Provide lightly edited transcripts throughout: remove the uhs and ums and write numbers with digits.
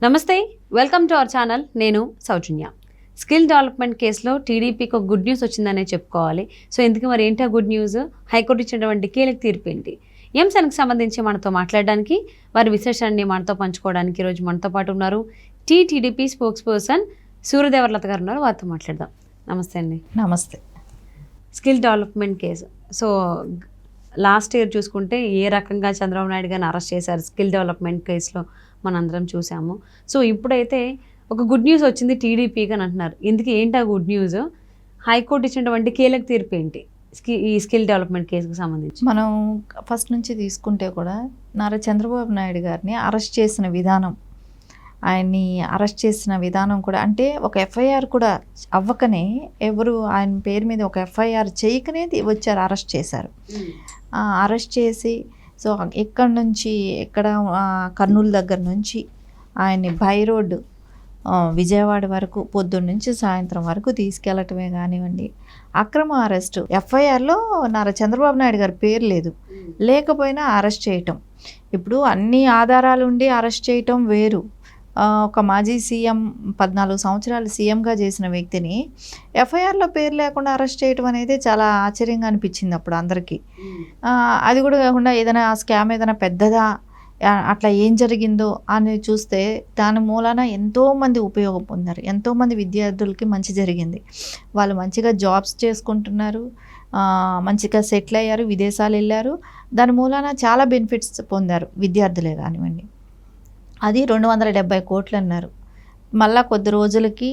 నమస్తే, welcome to our channel. నేను సౌజన్య. Skill development కేసులో టీడీపీకి ఒక గుడ్ న్యూస్ వచ్చిందనే చెప్పుకోవాలి. సో ఎందుకు మరి ఏంటి ఆ గుడ్ న్యూస్? హైకోర్టు ఇచ్చినటువంటి కీలక తీర్పు ఏంటి? ఈ అంశానికి సంబంధించి మనతో మాట్లాడడానికి, వారి విశేషాన్ని మనతో పంచుకోవడానికి ఈరోజు మనతో పాటు ఉన్నారు టీడీపీ స్పోక్స్ పర్సన్ సూర్యదేవర్లత గారు ఉన్నారు. వారితో మాట్లాడదాం. నమస్తే అండి. నమస్తే. Skill development case. So last year చూసుకుంటే ఏ రకంగా చంద్రబాబు నాయుడు గారిని అరెస్ట్ చేశారు స్కిల్ డెవలప్మెంట్ కేసులో మనందరం చూసాము. సో ఇప్పుడైతే ఒక గుడ్ న్యూస్ వచ్చింది టీడీపీకి అని అంటున్నారు. ఇందుకు ఏంటి ఆ గుడ్ న్యూస్? హైకోర్టు ఇచ్చినటువంటి కీలక తీర్పు ఏంటి ఈ స్కిల్ డెవలప్మెంట్ కేసుకు సంబంధించి? మనం ఫస్ట్ నుంచి తీసుకుంటే కూడా నారా చంద్రబాబు నాయుడు గారిని అరెస్ట్ చేసిన విధానం, ఆయన్ని అరెస్ట్ చేసిన విధానం కూడా అంటే ఒక ఎఫ్ఐఆర్ కూడా అవ్వకనే, ఎవరు ఆయన పేరు మీద ఒక ఎఫ్ఐఆర్ చేయకనే వచ్చారు, అరెస్ట్ చేశారు. అరెస్ట్ చేసి సో ఎక్కడి నుంచి ఎక్కడ కర్నూలు దగ్గర నుంచి ఆయన్ని బై రోడ్డు విజయవాడ వరకు పొద్దున్న నుంచి సాయంత్రం వరకు తీసుకెళ్ళటమే కానివ్వండి, అక్రమ అరెస్టు. ఎఫ్ఐఆర్లో నారా చంద్రబాబు నాయుడు గారి పేరు లేదు, లేకపోయినా అరెస్ట్ చేయటం. ఇప్పుడు అన్ని ఆధారాలు ఉండి అరెస్ట్ చేయటం వేరు. ఒక మాజీ సీఎం 14 సంవత్సరాలు సీఎంగా చేసిన వ్యక్తిని ఎఫ్ఐఆర్లో పేరు లేకుండా అరెస్ట్ చేయడం అనేది చాలా ఆశ్చర్యంగా అనిపించింది అప్పుడు అందరికీ. అది కూడా కాకుండా ఏదైనా స్కామ్ ఏదైనా పెద్దదా, అట్లా ఏం జరిగిందో అని చూస్తే దాని మూలాన ఎంతోమంది ఉపయోగం పొందారు, ఎంతోమంది విద్యార్థులకి మంచి జరిగింది. వాళ్ళు మంచిగా జాబ్స్ చేసుకుంటున్నారు, మంచిగా సెటిల్ అయ్యారు, విదేశాలు వెళ్ళారు. దాని మూలాన చాలా బెనిఫిట్స్ పొందారు విద్యార్థులే కానివ్వండి. అది 270 కోట్లు అన్నారు. మళ్ళా కొద్ది రోజులకి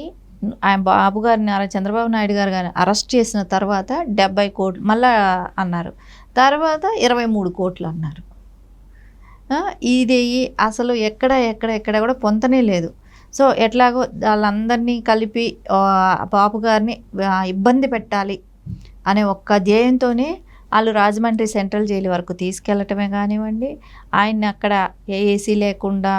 ఆయన బాబు గారిని చంద్రబాబు నాయుడు గారు అరెస్ట్ చేసిన తర్వాత 70 కోట్లు మళ్ళా అన్నారు. తర్వాత 23 కోట్లు అన్నారు. ఇది అసలు ఎక్కడ కూడా పొంతనే లేదు. సో ఎట్లాగో వాళ్ళందరినీ కలిపి బాబు గారిని ఇబ్బంది పెట్టాలి అనే ఒక్క ధ్యేయంతోనే వాళ్ళు రాజమండ్రి సెంట్రల్ జైలు వరకు తీసుకెళ్ళటమే కానివ్వండి, ఆయన్ని అక్కడ ఏసీ లేకుండా,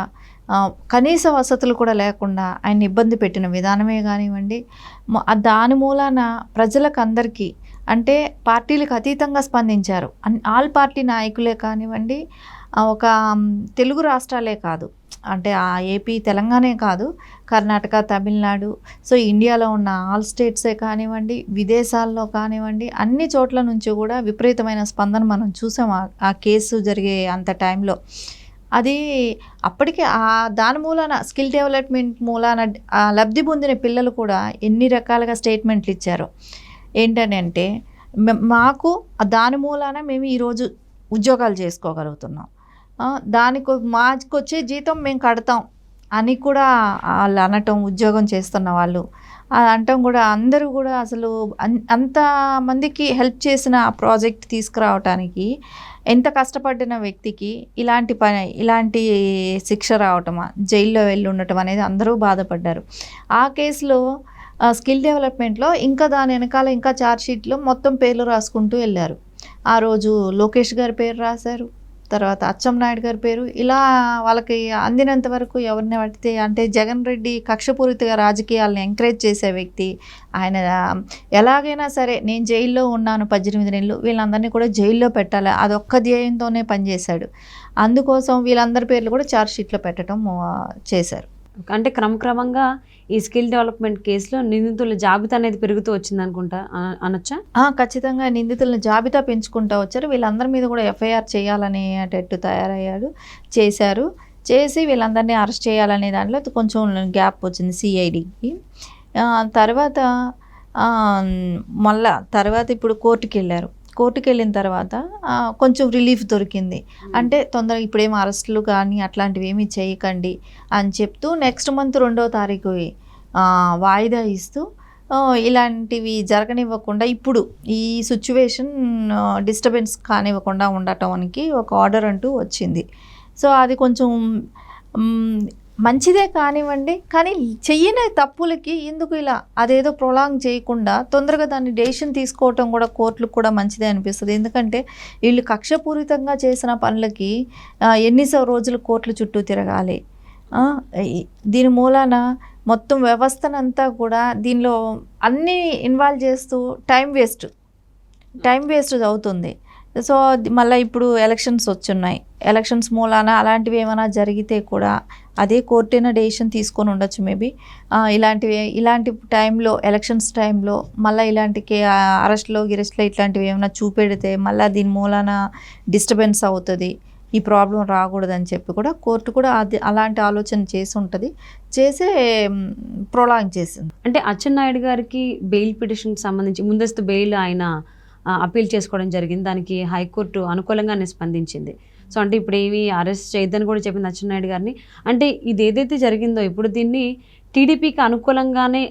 కనీస వసతులు కూడా లేకుండా ఆయన్ని ఇబ్బంది పెట్టిన విధానమే కానివ్వండి, దాని మూలాన ప్రజలకు అందరికీ అంటే పార్టీలకు అతీతంగా స్పందించారు. ఆల్ పార్టీ నాయకులే కానివ్వండి, ఒక తెలుగు రాష్ట్రాలే కాదు, అంటే ఆ ఏపీ తెలంగాణే కాదు, కర్ణాటక, తమిళనాడు, సో ఇండియాలో ఉన్న ఆల్ స్టేట్సే కానివ్వండి, విదేశాల్లో కానివ్వండి, అన్ని చోట్ల నుంచి కూడా విపరీతమైన స్పందన మనం చూసాం ఆ కేసు జరిగే అంత టైంలో. అది అప్పటికే దాని మూలాన స్కిల్ డెవలప్మెంట్ మూలాన లబ్ధి పొందిన పిల్లలు కూడా ఎన్ని రకాలుగా స్టేట్మెంట్లు ఇచ్చారు. ఏంటని అంటే, మాకు దాని మూలాన మేము ఈరోజు ఉద్యోగాలు చేసుకోగలుగుతున్నాం, మాకు వచ్చే జీతం మేము కడతాం అని కూడా వాళ్ళు అనటం, ఉద్యోగం చేస్తున్న వాళ్ళు అనటం కూడా, అందరూ కూడా అసలు అంతమందికి హెల్ప్ చేసిన ఆ ప్రాజెక్ట్ తీసుకురావటానికి ఎంత కష్టపడిన వ్యక్తికి ఇలాంటి శిక్ష రావటమా, జైల్లో వెళ్ళి ఉండటం అనేది అందరూ బాధపడ్డారు. ఆ కేసులో స్కిల్ డెవలప్మెంట్లో ఇంకా దాని వెనకాల ఇంకా ఛార్జ్షీట్లో మొత్తం పేర్లు రాసుకుంటూ వెళ్ళారు. ఆ రోజు లోకేష్ గారి పేరు రాశారు, తర్వాత అచ్చెన్నాయుడు గారి పేరు, ఇలా వాళ్ళకి అందినంత వరకు ఎవరిని పడితే, అంటే జగన్ రెడ్డి కక్షపూరితగా రాజకీయాలను ఎంకరేజ్ చేసే వ్యక్తి ఆయన. ఎలాగైనా సరే నేను జైల్లో ఉన్నాను 18 నెలలు, వీళ్ళందరినీ కూడా జైల్లో పెట్టాలి, అదొక్క ధ్యేయంతోనే పనిచేశాడు. అందుకోసం వీళ్ళందరి పేర్లు కూడా ఛార్జ్షీట్లో పెట్టడం చేశారు. అంటే క్రమక్రమంగా ఈ స్కిల్ డెవలప్మెంట్ కేసులో నిందితుల జాబితా అనేది పెరుగుతూ వచ్చింది అనుకుంటా, అనొచ్చా? ఖచ్చితంగా నిందితులను జాబితా పెంచుకుంటూ వచ్చారు. వీళ్ళందరి మీద కూడా ఎఫ్ఐఆర్ చేయాలనేటట్టు చేసి వీళ్ళందరినీ అరెస్ట్ చేయాలనే దాంట్లో కొంచెం గ్యాప్ వచ్చింది సిఐడికి. తర్వాత ఇప్పుడు కోర్టుకి వెళ్ళిన తర్వాత కొంచెం రిలీఫ్ దొరికింది. అంటే తొందరగా ఇప్పుడేమో అరెస్టులు కానీ అట్లాంటివి ఏమీ చేయకండి అని చెప్తూ నెక్స్ట్ మంత్ 2వ తారీఖు వాయిదా ఇస్తూ ఇలాంటివి జరగనివ్వకుండా, ఇప్పుడు ఈ సిచ్యువేషన్ డిస్టర్బెన్స్ కానివ్వకుండా ఉండటానికి ఒక ఆర్డర్ అంటూ వచ్చింది. సో అది కొంచెం మంచిదే కానివ్వండి, కానీ చెయ్యని తప్పులకి ఎందుకు ఇలా అదేదో ప్రొలాంగ్ చేయకుండా తొందరగా దాన్ని డెసిషన్ తీసుకోవటం కూడా కోర్టులకు కూడా మంచిదే అనిపిస్తుంది. ఎందుకంటే వీళ్ళు కక్షపూరితంగా చేసిన పనులకి ఎన్ని రోజులు కోర్టుల చుట్టూ తిరగాలి. దీని మూలాన మొత్తం వ్యవస్థనంతా కూడా దీనిలో అన్నీ ఇన్వాల్వ్ చేస్తూ టైం వేస్ట్ అవుతుంది. సో మళ్ళీ ఇప్పుడు ఎలక్షన్స్ వచ్చున్నాయి. ఎలక్షన్స్ మూలాన అలాంటివి ఏమైనా జరిగితే కూడా అదే కోర్టైనా డెసిషన్ తీసుకొని ఉండొచ్చు మేబీ. ఇలాంటి టైంలో, ఎలక్షన్స్ టైంలో మళ్ళీ అరెస్ట్లో గిరెస్ట్లో ఇట్లాంటివి ఏమైనా చూపెడితే మళ్ళీ దీని మూలాన డిస్టర్బెన్స్ అవుతుంది, ఈ ప్రాబ్లం రాకూడదని చెప్పి కూడా కోర్టు కూడా అలాంటి ఆలోచన చేసి ఉంటుంది, చేసే ప్రొలాంగ్ చేసింది. అంటే అచ్చెన్నాయుడు గారికి బెయిల్ పిటిషన్కి సంబంధించి ముందస్తు బెయిల్ ఆయన అప్పీల్ చేసుకోవడం జరిగింది. దానికి హైకోర్టు అనుకూలంగానే స్పందించింది. సో అంటే ఇప్పుడు ఏమి అరెస్ట్ చేయొద్దని కూడా చెప్పింది అచ్చెన్నాయుడు గారిని. అంటే ఇది ఏదైతే జరిగిందో ఇప్పుడు దీన్ని టీడీపీకి అనుకూలంగానే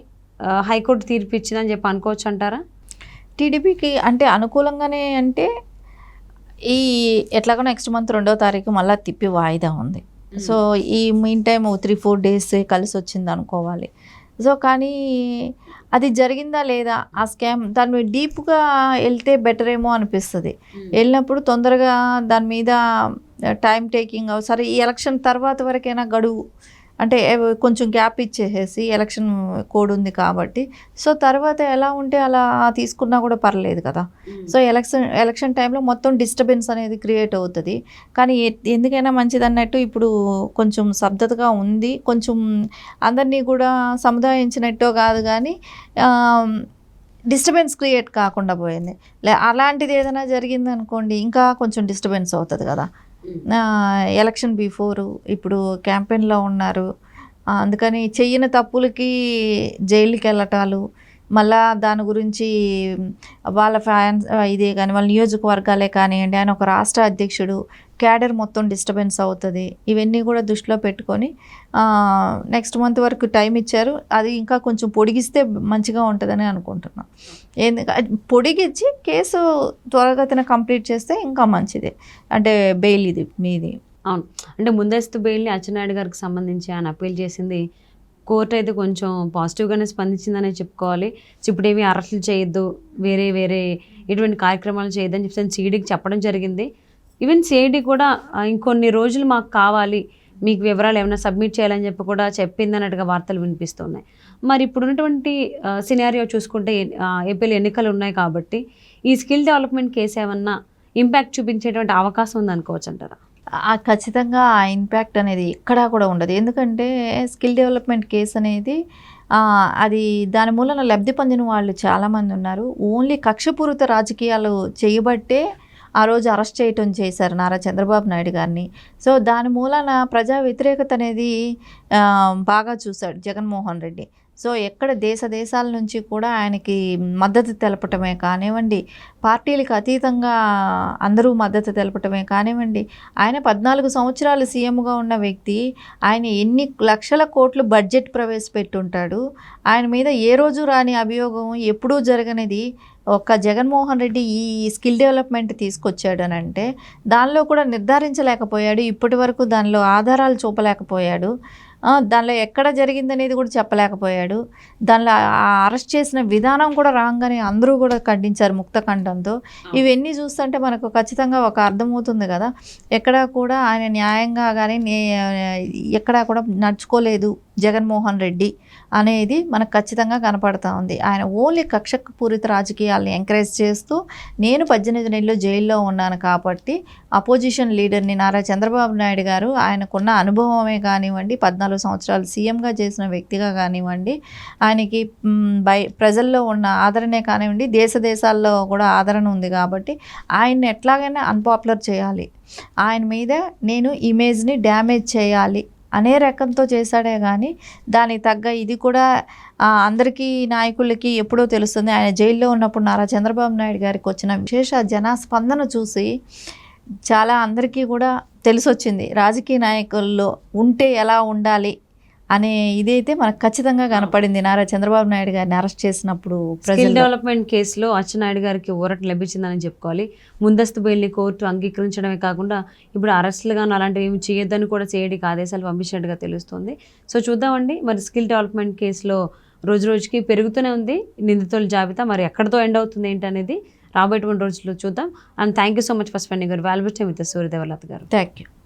హైకోర్టు తీర్పు ఇచ్చిందని చెప్పి అనుకోవచ్చు అంటారా? టీడీపీకి అంటే అనుకూలంగానే అంటే ఎట్లాగో నెక్స్ట్ మంత్ 2వ తారీఖు మళ్ళీ తిప్పి వాయిదా ఉంది. సో ఈ మీన్ టైం 3-4 డేస్ కలిసి వచ్చింది అనుకోవాలి. సో కానీ అది జరిగిందా లేదా ఆ స్కామ్ దాని మీద డీప్గా వెళ్తే బెటర్ ఏమో అనిపిస్తుంది. వెళ్ళినప్పుడు తొందరగా దాని మీద టైం టేకింగ్ సరే ఈ ఎలక్షన్ తర్వాత వరకైనా గడువు అంటే కొంచెం గ్యాప్ ఇచ్చేసేసి ఎలక్షన్ కోడ్ ఉంది కాబట్టి సో తర్వాత ఎలా ఉంటే అలా తీసుకున్నా కూడా పర్లేదు కదా. సో ఎలక్షన్ టైంలో మొత్తం డిస్టర్బెన్స్ అనేది క్రియేట్ అవుతుంది. కానీ ఎందుకైనా మంచిది అన్నట్టు ఇప్పుడు కొంచెం స్తబ్దతగా ఉంది, కొంచెం అందరినీ కూడా సముదాయించినట్టు కాదు కానీ డిస్టర్బెన్స్ క్రియేట్ కాకుండా పోయింది. అలాంటిది ఏదైనా జరిగింది అనుకోండి ఇంకా కొంచెం డిస్టర్బెన్స్ అవుతుంది కదా. ఎలక్షన్ బిఫోరు ఇప్పుడు క్యాంపెయిన్లో ఉన్నారు, అందుకని చెయ్యని తప్పులకి జైలుకి వెళ్ళటాలు, మళ్ళా దాని గురించి వాళ్ళ ఫ్యాన్స్ ఇదే కానీ వాళ్ళ నియోజకవర్గాలే కానివ్వండి, ఆయన ఒక రాష్ట్ర అధ్యక్షుడు, క్యాడర్ మొత్తం డిస్టర్బెన్స్ అవుతుంది. ఇవన్నీ కూడా దృష్టిలో పెట్టుకొని నెక్స్ట్ మంత్ వరకు టైం ఇచ్చారు. అది ఇంకా కొంచెం పొడిగిస్తే మంచిగా ఉంటుందని అనుకుంటున్నాం. పొడిగించి కేసు త్వరగతిన కంప్లీట్ చేస్తే ఇంకా మంచిది. అంటే బెయిల్ ఇది మీది. అవును, అంటే ముందస్తు బెయిల్ని అచ్చెన్నాయుడు గారికి సంబంధించి ఆయన అప్పీల్ చేసింది. కోర్టు అయితే కొంచెం పాజిటివ్గానే స్పందించిందనే చెప్పుకోవాలి. ఇప్పుడు ఏమి అరెస్టులు చేయొద్దు, వేరే ఎటువంటి కార్యక్రమాలు చేయొద్దని చెప్పి సిఐడికి చెప్పడం జరిగింది. ఈవెన్ సిఐడి కూడా ఇంకొన్ని రోజులు మాకు కావాలి, మీకు వివరాలు ఏమైనా సబ్మిట్ చేయాలని చెప్పి కూడా చెప్పింది అన్నట్టుగా వార్తలు వినిపిస్తున్నాయి. మరి ఇప్పుడు ఉన్నటువంటి సినారియో చూసుకుంటే ఏపీలో ఎన్నికలు ఉన్నాయి కాబట్టి ఈ స్కిల్ డెవలప్మెంట్ కేసు ఏమన్నా ఇంపాక్ట్ చూపించేటువంటి అవకాశం ఉందనుకోవచ్చు అంటారా? ఖచ్చితంగా ఆ ఇంపాక్ట్ అనేది ఎక్కడా కూడా ఉండదు. ఎందుకంటే స్కిల్ డెవలప్మెంట్ కేసు అనేది అది దాని మూలన లబ్ధి పొందిన వాళ్ళు చాలామంది ఉన్నారు. ఓన్లీ కక్షపూరిత రాజకీయాలు చేయబట్టే ఆ రోజు అరెస్ట్ చేశారు నారా చంద్రబాబు నాయుడు గారిని. సో దాని మూలన ప్రజా వ్యతిరేకత అనేది బాగా చూశాడు జగన్మోహన్ రెడ్డి. సో ఎక్కడ దేశాల నుంచి కూడా ఆయనకి మద్దతు తెలపటమే కానివ్వండి, పార్టీలకు అతీతంగా అందరూ మద్దతు తెలపటమే కానివ్వండి, ఆయన 14 సంవత్సరాలు సీఎంగా ఉన్న వ్యక్తి, ఆయన ఎన్ని లక్షల కోట్లు బడ్జెట్ ప్రవేశపెట్టుంటాడు. ఆయన మీద ఏ రోజు రాని అభియోగం, ఎప్పుడూ జరగనిది ఒక్క జగన్మోహన్ రెడ్డి ఈ స్కిల్ డెవలప్మెంట్ తీసుకొచ్చాడు అని అంటే దానిలో కూడా నిర్ధారించలేకపోయాడు. ఇప్పటి వరకు దానిలో ఆధారాలు చూపలేకపోయాడు. దానిలో ఎక్కడ జరిగిందనేది కూడా చెప్పలేకపోయాడు. దానిలో అరెస్ట్ చేసిన విధానం కూడా రాగానే అందరూ కూడా ఖండించారు ముక్తకంఠంతో. ఇవన్నీ చూస్తుంటే మనకు ఖచ్చితంగా ఒక అర్థమవుతుంది కదా, ఎక్కడా కూడా ఆయన న్యాయంగా కానీ ఎక్కడా కూడా నడుచుకోలేదు జగన్మోహన్ రెడ్డి అనేది మనకు ఖచ్చితంగా కనపడతా ఉంది. ఆయన ఓన్లీ కక్షపూరిత రాజకీయాలను ఎంకరేజ్ చేస్తూ నేను 18 నెలలు జైల్లో ఉన్నాను కాబట్టి అపోజిషన్ లీడర్ని నారా చంద్రబాబు నాయుడు గారు ఆయనకున్న అనుభవమే కానివ్వండి, 14 సంవత్సరాలు సీఎంగా చేసిన వ్యక్తిగా కానివ్వండి, ఆయనకి ప్రజల్లో ఉన్న ఆదరణే కానివ్వండి, దేశాల్లో కూడా ఆదరణ ఉంది కాబట్టి ఆయన్ని ఎట్లాగైనా అన్పాపులర్ చేయాలి, ఆయన మీద నేను ఇమేజ్ని డ్యామేజ్ చేయాలి అనే రకంతో చేశాడే కానీ దానికి తగ్గ ఇది కూడా అందరికీ నాయకులకి ఎప్పుడో తెలుస్తుంది. ఆయన జైల్లో ఉన్నప్పుడు నారా చంద్రబాబు నాయుడు గారికి వచ్చిన విశేష జనస్పందన చూసి చాలా అందరికీ కూడా తెలిసొచ్చింది రాజకీయ నాయకుల్లో ఉంటే ఎలా ఉండాలి అనే ఇదైతే మనకు ఖచ్చితంగా కనపడింది నారా చంద్రబాబు నాయుడు గారిని అరెస్ట్ చేసినప్పుడు. స్కిల్ డెవలప్మెంట్ కేసులో అచ్చెన్నాయుడు గారికి ఊరట లభించిందని చెప్పుకోవాలి. ముందస్తు బెయిల్ని కోర్టు అంగీకరించడమే కాకుండా ఇప్పుడు అరెస్టులు కానీ అలాంటివి ఏమి చేయొద్దని కూడా సిఐడికి ఆదేశాలు పంపించినట్టుగా తెలుస్తుంది. సో చూద్దామండి, మరి స్కిల్ డెవలప్మెంట్ కేసులో రోజు రోజుకి పెరుగుతూనే ఉంది నిందితుల జాబితా. మరి ఎక్కడితో ఎండ్ అవుతుంది ఏంటనేది రాబోయేటువంటి రోజుల్లో చూద్దాం. And thank you so much for spending your valuable time with Suryadevalatha గారు. Thank you.